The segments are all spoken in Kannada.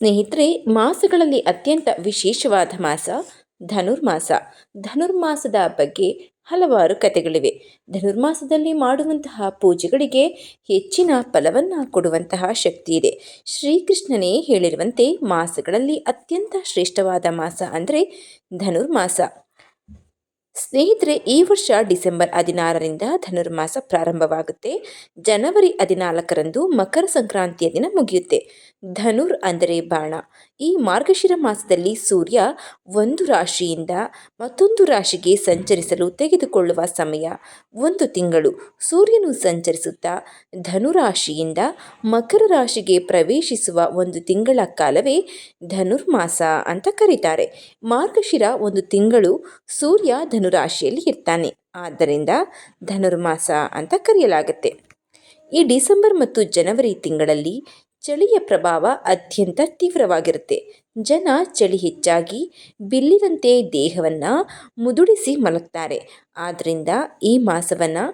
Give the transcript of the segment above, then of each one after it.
ಸ್ನೇಹಿತರೆ, ಮಾಸಗಳಲ್ಲಿ ಅತ್ಯಂತ ವಿಶೇಷವಾದ ಮಾಸ ಧನುರ್ಮಾಸ. ಧನುರ್ಮಾಸದ ಬಗ್ಗೆ ಹಲವಾರು ಕಥೆಗಳಿವೆ. ಧನುರ್ಮಾಸದಲ್ಲಿ ಮಾಡುವಂತಹ ಪೂಜೆಗಳಿಗೆ ಹೆಚ್ಚಿನ ಫಲವನ್ನು ಕೊಡುವಂತಹ ಶಕ್ತಿ ಇದೆ. ಶ್ರೀಕೃಷ್ಣನೇ ಹೇಳಿರುವಂತೆ ಮಾಸಗಳಲ್ಲಿ ಅತ್ಯಂತ ಶ್ರೇಷ್ಠವಾದ ಮಾಸ ಅಂದರೆ ಧನುರ್ಮಾಸ. ಸ್ನೇಹಿತರೆ, ಈ ವರ್ಷ ಡಿಸೆಂಬರ್ 16ರಿಂದ ಧನುರ್ಮಾಸ ಪ್ರಾರಂಭವಾಗುತ್ತೆ. ಜನವರಿ 14ರಂದು ಮಕರ ಸಂಕ್ರಾಂತಿಯ ದಿನ ಮುಗಿಯುತ್ತೆ. ಧನುರ್ ಅಂದರೆ ಬಾಣ. ಈ ಮಾರ್ಗಶಿರ ಮಾಸದಲ್ಲಿ ಸೂರ್ಯ ಒಂದು ರಾಶಿಯಿಂದ ಮತ್ತೊಂದು ರಾಶಿಗೆ ಸಂಚರಿಸಲು ತೆಗೆದುಕೊಳ್ಳುವ ಸಮಯ 1 ತಿಂಗಳು. ಸೂರ್ಯನು ಸಂಚರಿಸುತ್ತಾ ಧನುರಾಶಿಯಿಂದ ಮಕರ ರಾಶಿಗೆ ಪ್ರವೇಶಿಸುವ 1 ತಿಂಗಳ ಕಾಲವೇ ಧನುರ್ಮಾಸ ಅಂತ ಕರೀತಾರೆ. ಮಾರ್ಗಶಿರ 1 ತಿಂಗಳು ಸೂರ್ಯ ಧನುರಾಶಿಯಲ್ಲಿ ಇರ್ತಾನೆ, ಆದ್ದರಿಂದ ಧನುರ್ಮಾಸ ಅಂತ ಕರೆಯಲಾಗುತ್ತೆ. ಈ ಡಿಸೆಂಬರ್ ಮತ್ತು ಜನವರಿ ತಿಂಗಳಲ್ಲಿ ಚಳಿಯ ಪ್ರಭಾವ ಅತ್ಯಂತ ತೀವ್ರವಾಗಿರುತ್ತೆ. ಜನ ಚಳಿ ಹೆಚ್ಚಾಗಿ ಬಿಲ್ಲಿನಂತೆ ದೇಹವನ್ನು ಮುದುಡಿಸಿ ಮಲಗ್ತಾರೆ. ಆದ್ದರಿಂದ ಈ ಮಾಸವನ್ನು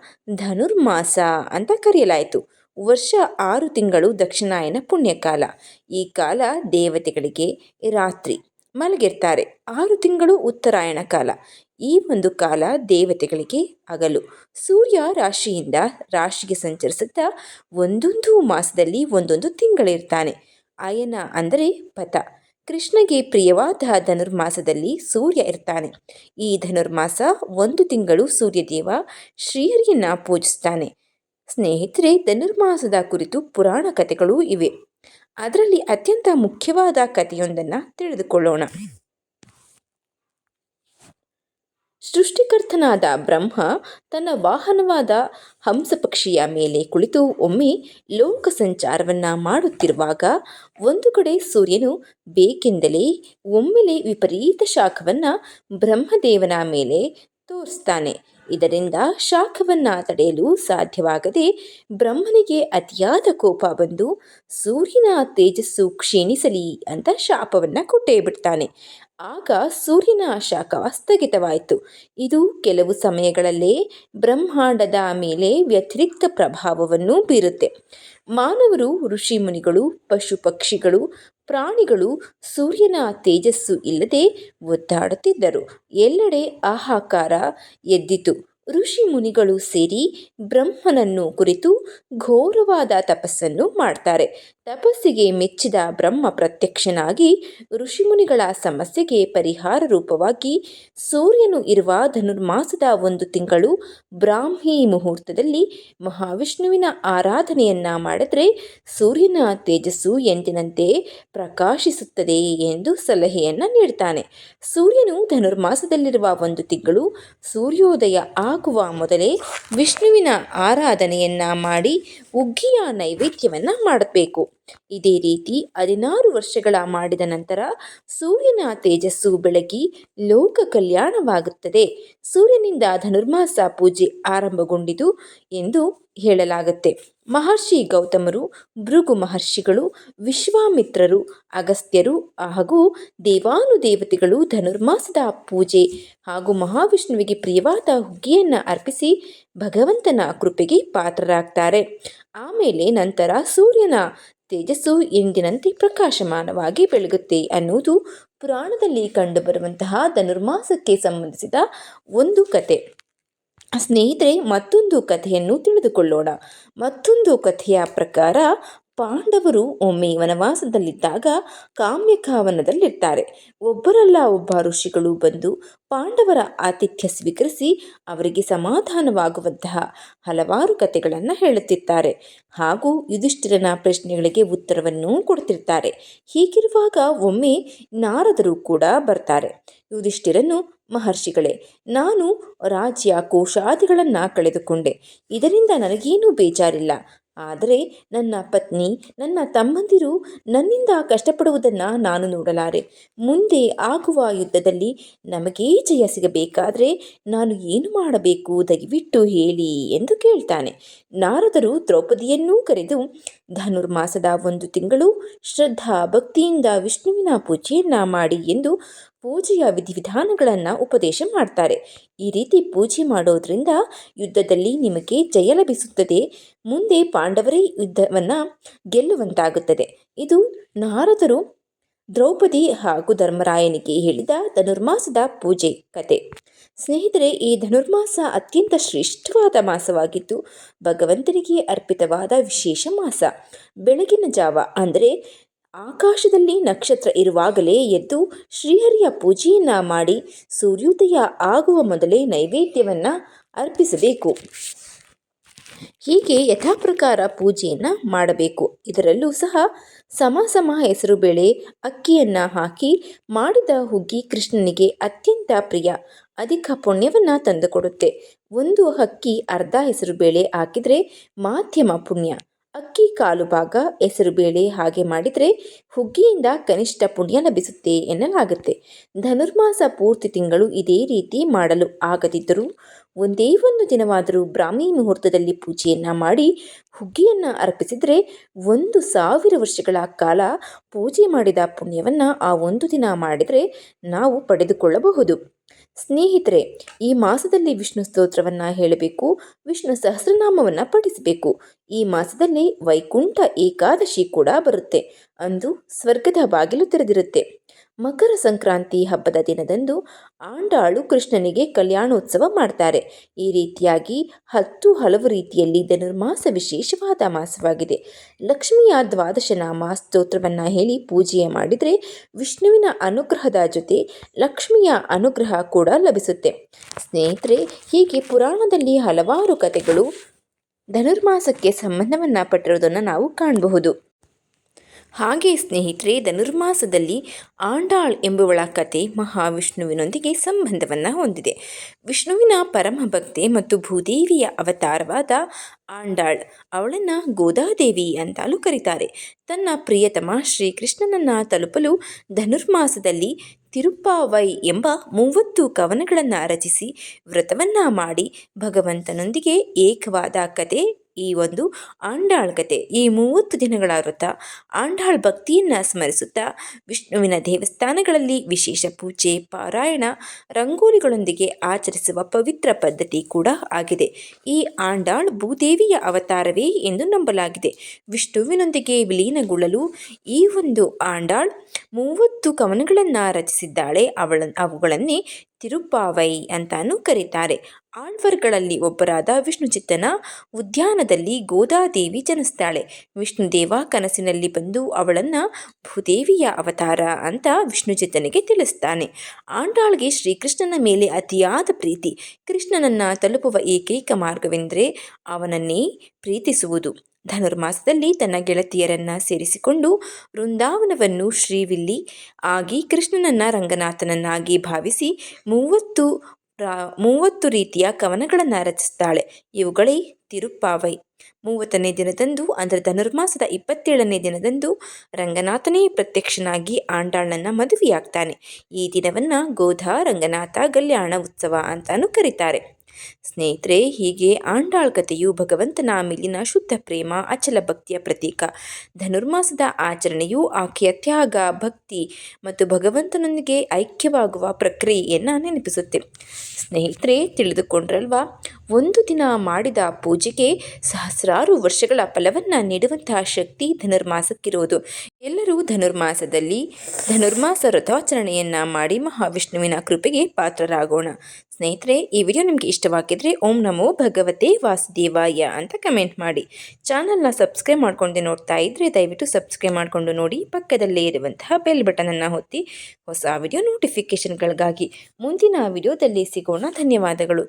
ಧನುರ್ಮಾಸ ಅಂತ ಕರೆಯಲಾಯಿತು. ವರ್ಷ 6 ತಿಂಗಳು ದಕ್ಷಿಣಾಯನ ಪುಣ್ಯಕಾಲ. ಈ ಕಾಲ ದೇವತೆಗಳಿಗೆ ರಾತ್ರಿ, ಮಲಗಿರ್ತಾರೆ. 6 ತಿಂಗಳು ಉತ್ತರಾಯಣ ಕಾಲ. ಈ ಒಂದು ಕಾಲ ದೇವತೆಗಳಿಗೆ ಹಗಲು. ಸೂರ್ಯ ರಾಶಿಯಿಂದ ರಾಶಿಗೆ ಸಂಚರಿಸುತ್ತಾ ಒಂದೊಂದು ಮಾಸದಲ್ಲಿ ಒಂದೊಂದು ತಿಂಗಳಿರ್ತಾನೆ. ಅಯನ ಅಂದರೆ ಪಥ. ಕೃಷ್ಣಗೆ ಪ್ರಿಯವಾದ ಧನುರ್ಮಾಸದಲ್ಲಿ ಸೂರ್ಯ ಇರ್ತಾನೆ. ಈ ಧನುರ್ಮಾಸ 1 ತಿಂಗಳು ಸೂರ್ಯದೇವ ಶ್ರೀಹರಿಯನ್ನ ಪೂಜಿಸ್ತಾನೆ. ಸ್ನೇಹಿತರೆ, ಧನುರ್ಮಾಸದ ಕುರಿತು ಪುರಾಣ ಕಥೆಗಳೂ ಇವೆ. ಅದರಲ್ಲಿ ಅತ್ಯಂತ ಮುಖ್ಯವಾದ ಕಥೆಯೊಂದನ್ನು ತಿಳಿದುಕೊಳ್ಳೋಣ. ಸೃಷ್ಟಿಕರ್ತನಾದ ಬ್ರಹ್ಮ ತನ್ನ ವಾಹನವಾದ ಹಂಸಪಕ್ಷಿಯ ಮೇಲೆ ಕುಳಿತು ಒಮ್ಮೆ ಲೋಕ ಸಂಚಾರವನ್ನು ಮಾಡುತ್ತಿರುವಾಗ ಒಂದು ಕಡೆ ಸೂರ್ಯನು ಬೇಕೆಂದಲೇ ಒಮ್ಮೆಲೆ ವಿಪರೀತ ಶಾಖವನ್ನು ಬ್ರಹ್ಮದೇವನ ಮೇಲೆ ತೋರಿಸ್ತಾನೆ. ಇದರಿಂದ ಶಾಖವನ್ನು ತಡೆಯಲು ಸಾಧ್ಯವಾಗದೆ ಬ್ರಹ್ಮನಿಗೆ ಅತಿಯಾದ ಕೋಪ ಬಂದು ಸೂರ್ಯನ ತೇಜಸ್ಸು ಕ್ಷೀಣಿಸಲಿ ಅಂತ ಶಾಪವನ್ನು ಕೊಟ್ಟೇ ಬಿಡ್ತಾನೆ. ಆಗ ಸೂರ್ಯನ ಶಾಖ ಸ್ಥಗಿತವಾಯಿತು. ಇದು ಕೆಲವು ಸಮಯಗಳಲ್ಲೇ ಬ್ರಹ್ಮಾಂಡದ ಮೇಲೆ ವ್ಯತಿರಿಕ್ತ ಪ್ರಭಾವವನ್ನು ಬೀರುತ್ತೆ. ಮಾನವರು, ಋಷಿ ಮುನಿಗಳು, ಪಶು ಪಕ್ಷಿಗಳು, ಪ್ರಾಣಿಗಳು ಸೂರ್ಯನ ತೇಜಸ್ಸು ಇಲ್ಲದೆ ಒದ್ದಾಡುತ್ತಿದ್ದರು. ಎಲ್ಲೆಡೆ ಹಾಹಾಕಾರ ಎದ್ದಿತು. ಋಷಿ ಮುನಿಗಳು ಸೇರಿ ಬ್ರಹ್ಮನನ್ನು ಕುರಿತು ಘೋರವಾದ ತಪಸ್ಸನ್ನು ಮಾಡ್ತಾರೆ. ತಪಸ್ಸಿಗೆ ಮೆಚ್ಚಿದ ಬ್ರಹ್ಮ ಪ್ರತ್ಯಕ್ಷನಾಗಿ ಋಷಿಮುನಿಗಳ ಸಮಸ್ಯೆಗೆ ಪರಿಹಾರ ರೂಪವಾಗಿ ಸೂರ್ಯನು ಇರುವ ಧನುರ್ಮಾಸದ 1 ತಿಂಗಳು ಬ್ರಾಹ್ಮಿ ಮುಹೂರ್ತದಲ್ಲಿ ಮಹಾವಿಷ್ಣುವಿನ ಆರಾಧನೆಯನ್ನ ಮಾಡಿದ್ರೆ ಸೂರ್ಯನ ತೇಜಸ್ಸು ಎಂದಿನಂತೆ ಪ್ರಕಾಶಿಸುತ್ತದೆ ಎಂದು ಸಲಹೆಯನ್ನು ನೀಡ್ತಾನೆ. ಸೂರ್ಯನು ಧನುರ್ಮಾಸದಲ್ಲಿರುವ 1 ತಿಂಗಳು ಸೂರ್ಯೋದಯ ಆಗುವ ಮೊದಲೇ ವಿಷ್ಣುವಿನ ಆರಾಧನೆಯನ್ನ ಮಾಡಿ ಉಗ್ಗಿಯ ನೈವೇದ್ಯವನ್ನ ಮಾಡಬೇಕು. ಇದೇ ರೀತಿ 16 ವರ್ಷಗಳ ಮಾಡಿದ ನಂತರ ಸೂರ್ಯನ ತೇಜಸ್ಸು ಬೆಳಗಿ ಲೋಕ ಕಲ್ಯಾಣವಾಗುತ್ತದೆ. ಸೂರ್ಯನಿಂದ ಧನುರ್ಮಾಸ ಪೂಜೆ ಆರಂಭಗೊಂಡಿತು ಎಂದು ಹೇಳಲಾಗುತ್ತೆ. ಮಹರ್ಷಿ ಗೌತಮರು, ಭೃಗು ಮಹರ್ಷಿಗಳು, ವಿಶ್ವಾಮಿತ್ರರು, ಅಗಸ್ತ್ಯರು ಹಾಗೂ ದೇವಾನುದೇವತೆಗಳು ಧನುರ್ಮಾಸದ ಪೂಜೆ ಹಾಗೂ ಮಹಾವಿಷ್ಣುವಿಗೆ ಪ್ರಿಯವಾದ ಹುಗ್ಗಿಯನ್ನು ಅರ್ಪಿಸಿ ಭಗವಂತನ ಕೃಪೆಗೆ ಪಾತ್ರರಾಗ್ತಾರೆ. ಆಮೇಲೆ ನಂತರ ಸೂರ್ಯನ ತೇಜಸ್ಸು ಎಂದಿನಂತೆ ಪ್ರಕಾಶಮಾನವಾಗಿ ಬೆಳಗುತ್ತೆ ಅನ್ನುವುದು ಪುರಾಣದಲ್ಲಿ ಕಂಡುಬರುವಂತಹ ಧನುರ್ಮಾಸಕ್ಕೆ ಸಂಬಂಧಿಸಿದ ಒಂದು ಕತೆ. ಸ್ನೇಹಿತರೆ, ಮತ್ತೊಂದು ಕಥೆಯನ್ನು ತಿಳಿದುಕೊಳ್ಳೋಣ. ಮತ್ತೊಂದು ಕಥೆಯ ಪ್ರಕಾರ ಪಾಂಡವರು ಒಮ್ಮೆ ವನವಾಸದಲ್ಲಿದ್ದಾಗ ಕಾಮ್ಯಕಾವನದಲ್ಲಿರ್ತಾರೆ. ಒಬ್ಬರಲ್ಲ ಒಬ್ಬ ಋಷಿಗಳು ಬಂದು ಪಾಂಡವರ ಆತಿಥ್ಯ ಸ್ವೀಕರಿಸಿ ಅವರಿಗೆ ಸಮಾಧಾನವಾಗುವಂತಹ ಹಲವಾರು ಕಥೆಗಳನ್ನು ಹೇಳುತ್ತಿರ್ತಾರೆ ಹಾಗೂ ಯುಧಿಷ್ಠಿರನ ಪ್ರಶ್ನೆಗಳಿಗೆ ಉತ್ತರವನ್ನು ಕೊಡ್ತಿರ್ತಾರೆ. ಹೀಗಿರುವಾಗ ಒಮ್ಮೆ ನಾರದರು ಕೂಡ ಬರ್ತಾರೆ. ಯುಧಿಷ್ಠಿರನು, ಮಹರ್ಷಿಗಳೇ, ನಾನು ರಾಜ್ಯ ಕೋಶಾದಿಗಳನ್ನು ಕಳೆದುಕೊಂಡೆ. ಇದರಿಂದ ನನಗೇನೂ ಬೇಜಾರಿಲ್ಲ. ಆದರೆ ನನ್ನ ಪತ್ನಿ, ನನ್ನ ತಮ್ಮಂದಿರು ನನ್ನಿಂದ ಕಷ್ಟಪಡುವುದನ್ನು ನಾನು ನೋಡಲಾರೆ. ಮುಂದೆ ಆಗುವ ಯುದ್ಧದಲ್ಲಿ ನಮಗೇ ಜಯ ಸಿಗಬೇಕಾದ್ರೆ ನಾನು ಏನು ಮಾಡಬೇಕು, ದಯವಿಟ್ಟು ಹೇಳಿ ಎಂದು ಕೇಳ್ತಾನೆ. ನಾರದರು ದ್ರೌಪದಿಯನ್ನೂ ಕರೆದು ಧನುರ್ಮಾಸದ 1 ತಿಂಗಳು ಶ್ರದ್ಧಾ ಭಕ್ತಿಯಿಂದ ವಿಷ್ಣುವಿನ ಪೂಜೆಯನ್ನ ಮಾಡಿ ಎಂದು ಪೂಜೆಯ ವಿಧಿವಿಧಾನಗಳನ್ನು ಉಪದೇಶ ಮಾಡ್ತಾರೆ. ಈ ರೀತಿ ಪೂಜೆ ಮಾಡೋದ್ರಿಂದ ಯುದ್ಧದಲ್ಲಿ ನಿಮಗೆ ಜಯ ಲಭಿಸುತ್ತದೆ. ಮುಂದೆ ಪಾಂಡವರೇ ಯುದ್ಧವನ್ನು ಗೆಲ್ಲುವಂತಾಗುತ್ತದೆ. ಇದು ನಾರದರು ದ್ರೌಪದಿ ಹಾಗೂ ಧರ್ಮರಾಯನಿಗೆ ಹೇಳಿದ ಧನುರ್ಮಾಸದ ಪೂಜೆ ಕತೆ. ಸ್ನೇಹಿತರೆ, ಈ ಧನುರ್ಮಾಸ ಅತ್ಯಂತ ಶ್ರೇಷ್ಠವಾದ ಮಾಸವಾಗಿದ್ದು ಭಗವಂತನಿಗೆ ಅರ್ಪಿತವಾದ ವಿಶೇಷ ಮಾಸ. ಬೆಳಗಿನ ಜಾವ ಅಂದರೆ ಆಕಾಶದಲ್ಲಿ ನಕ್ಷತ್ರ ಇರುವಾಗಲೇ ಎದ್ದು ಶ್ರೀಹರಿಯ ಪೂಜೆಯನ್ನ ಮಾಡಿ ಸೂರ್ಯೋದಯ ಆಗುವ ಮೊದಲೇ ನೈವೇದ್ಯವನ್ನ ಅರ್ಪಿಸಬೇಕು. ಹೀಗೆ ಯಥಾಪ್ರಕಾರ ಪೂಜೆಯನ್ನು ಮಾಡಬೇಕು. ಇದರಲ್ಲೂ ಸಹ ಸಮ ಹೆಸರುಬೇಳೆ ಅಕ್ಕಿಯನ್ನು ಹಾಕಿ ಮಾಡಿದ ಹುಗ್ಗಿ ಕೃಷ್ಣನಿಗೆ ಅತ್ಯಂತ ಪ್ರಿಯ, ಅಧಿಕ ಪುಣ್ಯವನ್ನು ತಂದುಕೊಡುತ್ತೆ. ಒಂದು ಅಕ್ಕಿ ಅರ್ಧ ಹೆಸರುಬೇಳೆ ಹಾಕಿದರೆ ಮಾಧ್ಯಮ ಪುಣ್ಯ, ಅಕ್ಕಿ ಕಾಲು ಭಾಗ ಹೆಸರುಬೇಳೆ ಹಾಗೆ ಮಾಡಿದರೆ ಹುಗ್ಗಿಯಿಂದ ಕನಿಷ್ಠ ಪುಣ್ಯ ಲಭಿಸುತ್ತೆ ಎನ್ನಲಾಗುತ್ತೆ. ಧನುರ್ಮಾಸ ಪೂರ್ತಿ ತಿಂಗಳು ಇದೇ ರೀತಿ ಮಾಡಲು ಆಗದಿದ್ದರೂ ಒಂದೇ ಒಂದು ದಿನವಾದರೂ ಬ್ರಾಹ್ಮಿ ಮುಹೂರ್ತದಲ್ಲಿ ಪೂಜೆಯನ್ನು ಮಾಡಿ ಹುಗ್ಗಿಯನ್ನು ಅರ್ಪಿಸಿದರೆ 1,000 ವರ್ಷಗಳ ಕಾಲ ಪೂಜೆ ಮಾಡಿದ ಪುಣ್ಯವನ್ನು ಆ ಒಂದು ದಿನ ಮಾಡಿದರೆ ನಾವು ಪಡೆದುಕೊಳ್ಳಬಹುದು. ಸ್ನೇಹಿತರೆ, ಈ ಮಾಸದಲ್ಲಿ ವಿಷ್ಣು ಸ್ತೋತ್ರವನ್ನು ಹೇಳಬೇಕು, ವಿಷ್ಣು ಸಹಸ್ರನಾಮವನ್ನು ಪಠಿಸಬೇಕು. ಈ ಮಾಸದಲ್ಲಿ ವೈಕುಂಠ ಏಕಾದಶಿ ಕೂಡ ಬರುತ್ತೆ. ಅಂದು ಸ್ವರ್ಗದ ಬಾಗಿಲು ತೆರೆದಿರುತ್ತೆ. ಮಕರ ಸಂಕ್ರಾಂತಿ ಹಬ್ಬದ ದಿನದಂದು ಆಂಡಾಳು ಕೃಷ್ಣನಿಗೆ ಕಲ್ಯಾಣೋತ್ಸವ ಮಾಡ್ತಾರೆ. ಈ ರೀತಿಯಾಗಿ ಹಲವು ರೀತಿಯಲ್ಲಿ ಧನುರ್ಮಾಸ ವಿಶೇಷವಾದ ಮಾಸವಾಗಿದೆ. ಲಕ್ಷ್ಮಿಯ ದ್ವಾದಶ ನಾಮ ಸ್ತೋತ್ರವನ್ನು ಹೇಳಿ ಪೂಜೆ ಮಾಡಿದರೆ ವಿಷ್ಣುವಿನ ಅನುಗ್ರಹದ ಜೊತೆ ಲಕ್ಷ್ಮಿಯ ಅನುಗ್ರಹ ಕೂಡ ಲಭಿಸುತ್ತೆ. ಸ್ನೇಹಿತರೆ, ಹೀಗೆ ಪುರಾಣದಲ್ಲಿ ಹಲವಾರು ಕಥೆಗಳು ಧನುರ್ಮಾಸಕ್ಕೆ ಸಂಬಂಧವನ್ನು ಪಟ್ಟಿರೋದನ್ನು ನಾವು ಕಾಣಬಹುದು. ಹಾಗೆ ಸ್ನೇಹಿತರೆ, ಧನುರ್ಮಾಸದಲ್ಲಿ ಆಂಡಾಳ್ ಎಂಬುವಳ ಕತೆ ಮಹಾವಿಷ್ಣುವಿನೊಂದಿಗೆ ಸಂಬಂಧವನ್ನು ಹೊಂದಿದೆ. ವಿಷ್ಣುವಿನ ಪರಮ ಭಕ್ತೆ ಮತ್ತು ಭೂದೇವಿಯ ಅವತಾರವಾದ ಆಂಡಾಳ್, ಅವಳನ್ನು ಗೋದಾದೇವಿ ಅಂತಲೂ ಕರೀತಾರೆ. ತನ್ನ ಪ್ರಿಯತಮ ಶ್ರೀಕೃಷ್ಣನನ್ನು ತಲುಪಲು ಧನುರ್ಮಾಸದಲ್ಲಿ ತಿರುಪ್ಪಾವೈ ಎಂಬ 30 ಕವನಗಳನ್ನು ರಚಿಸಿ ವ್ರತವನ್ನು ಮಾಡಿ ಭಗವಂತನೊಂದಿಗೆ ಏಕವಾದ ಕತೆ ಈ ಒಂದು ಆಂಡಾಳ್ ಕತೆ. ಈ 30 ದಿನಗಳ ವ್ರತ ಆಂಡಾಳ್ ಭಕ್ತಿಯನ್ನು ಸ್ಮರಿಸುತ್ತಾ ವಿಷ್ಣುವಿನ ದೇವಸ್ಥಾನಗಳಲ್ಲಿ ವಿಶೇಷ ಪೂಜೆ, ಪಾರಾಯಣ, ರಂಗೋಲಿಗಳೊಂದಿಗೆ ಆಚರಿಸುವ ಪವಿತ್ರ ಪದ್ಧತಿ ಕೂಡ ಆಗಿದೆ. ಈ ಆಂಡಾಳ್ ಭೂದೇವಿಯ ಅವತಾರವೇ ಎಂದು ನಂಬಲಾಗಿದೆ. ವಿಷ್ಣುವಿನೊಂದಿಗೆ ವಿಲೀನಗೊಳ್ಳಲು ಈ ಒಂದು ಆಂಡಾಳ್ 30 ಕವನಗಳನ್ನು ರಚಿಸಿದ್ದಾಳೆ. ಅವುಗಳನ್ನೇ ತಿರುಪ್ಪಾವೈ ಅಂತಾನೂ ಕರೀತಾರೆ. ಆಳ್ವರ್ಗಳಲ್ಲಿ ಒಬ್ಬರಾದ ವಿಷ್ಣುಚಿತ್ತನ ಉದ್ಯಾನದಲ್ಲಿ ಗೋದಾದೇವಿ ಜನಿಸ್ತಾಳೆ. ವಿಷ್ಣುದೇವ ಕನಸಿನಲ್ಲಿ ಬಂದು ಅವಳನ್ನು ಭೂದೇವಿಯ ಅವತಾರ ಅಂತ ವಿಷ್ಣುಚಿತ್ತನಿಗೆ ತಿಳಿಸ್ತಾನೆ. ಆಂಡಾಳ್ಗೆ ಶ್ರೀಕೃಷ್ಣನ ಮೇಲೆ ಅತಿಯಾದ ಪ್ರೀತಿ. ಕೃಷ್ಣನನ್ನು ತಲುಪುವ ಏಕೈಕ ಮಾರ್ಗವೆಂದರೆ ಅವನನ್ನೇ ಪ್ರೀತಿಸುವುದು. ಧನುರ್ಮಾಸದಲ್ಲಿ ತನ್ನ ಗೆಳತಿಯರನ್ನು ಸೇರಿಸಿಕೊಂಡು ವೃಂದಾವನವನ್ನು ಶ್ರೀವಿಲ್ಲಿ ಆಗಿ ಕೃಷ್ಣನನ್ನು ರಂಗನಾಥನನ್ನಾಗಿ ಭಾವಿಸಿ 30 ರೀತಿಯ ಕವನಗಳನ್ನು ರಚಿಸ್ತಾಳೆ. ಇವುಗಳೇ ತಿರುಪ್ಪಾವೈ. 30ನೇ ದಿನದಂದು ಅಂದರೆ ಧನುರ್ಮಾಸದ 27ನೇ ದಿನದಂದು ರಂಗನಾಥನೇ ಪ್ರತ್ಯಕ್ಷನಾಗಿ ಆಂಡಾಳನ್ನು ಮದುವೆಯಾಗ್ತಾನೆ. ಈ ದಿನವನ್ನು ಗೋಧಾ ರಂಗನಾಥ ಕಲ್ಯಾಣ ಉತ್ಸವ ಅಂತಾನೂ ಕರೀತಾರೆ. ಸ್ನೇಹಿತರೆ, ಹೀಗೆ ಆಂಡಾಳ್ ಕಥೆಯು ಭಗವಂತನ ಮೇಲಿನ ಶುದ್ಧ ಪ್ರೇಮ, ಅಚಲ ಭಕ್ತಿಯ ಪ್ರತೀಕ. ಧನುರ್ಮಾಸದ ಆಚರಣೆಯು ಆಕೆಯ ತ್ಯಾಗ, ಭಕ್ತಿ ಮತ್ತು ಭಗವಂತನೊಂದಿಗೆ ಐಕ್ಯವಾಗುವ ಪ್ರಕ್ರಿಯೆಯನ್ನು ನೆನಪಿಸುತ್ತೆ. ಸ್ನೇಹಿತರೆ, ತಿಳಿದುಕೊಂಡ್ರಲ್ವಾ, ಒಂದು ದಿನ ಮಾಡಿದ ಪೂಜೆಗೆ ಸಹಸ್ರಾರು ವರ್ಷಗಳ ಫಲವನ್ನು ನೀಡುವಂತಹ ಶಕ್ತಿ ಧನುರ್ಮಾಸಕ್ಕಿರುವುದು. ಎಲ್ಲರೂ ಧನುರ್ಮಾಸ ವ್ರತಾಚರಣೆಯನ್ನು ಮಾಡಿ ಮಹಾವಿಷ್ಣುವಿನ ಕೃಪೆಗೆ ಪಾತ್ರರಾಗೋಣ. ಸ್ನೇಹಿತರೆ, ಈ ವಿಡಿಯೋ ನಿಮಗೆ ಇಷ್ಟವಾಗಿದ್ದರೆ ಓಂ ನಮೋ ಭಗವತೆ ವಾಸುದೇವಾಯ ಅಂತ ಕಮೆಂಟ್ ಮಾಡಿ. ಚಾನಲ್ನ ಸಬ್ಸ್ಕ್ರೈಬ್ ಮಾಡ್ಕೊಂಡೆ ನೋಡ್ತಾ ಇದ್ದರೆ ದಯವಿಟ್ಟು ಸಬ್ಸ್ಕ್ರೈಬ್ ಮಾಡಿಕೊಂಡು ನೋಡಿ. ಪಕ್ಕದಲ್ಲೇ ಇರುವಂತಹ ಬೆಲ್ ಬಟನನ್ನು ಒತ್ತಿ ಹೊಸ ವಿಡಿಯೋ ನೋಟಿಫಿಕೇಷನ್ಗಳಿಗಾಗಿ. ಮುಂದಿನ ವಿಡಿಯೋದಲ್ಲಿ ಸಿಗೋಣ. ಧನ್ಯವಾದಗಳು.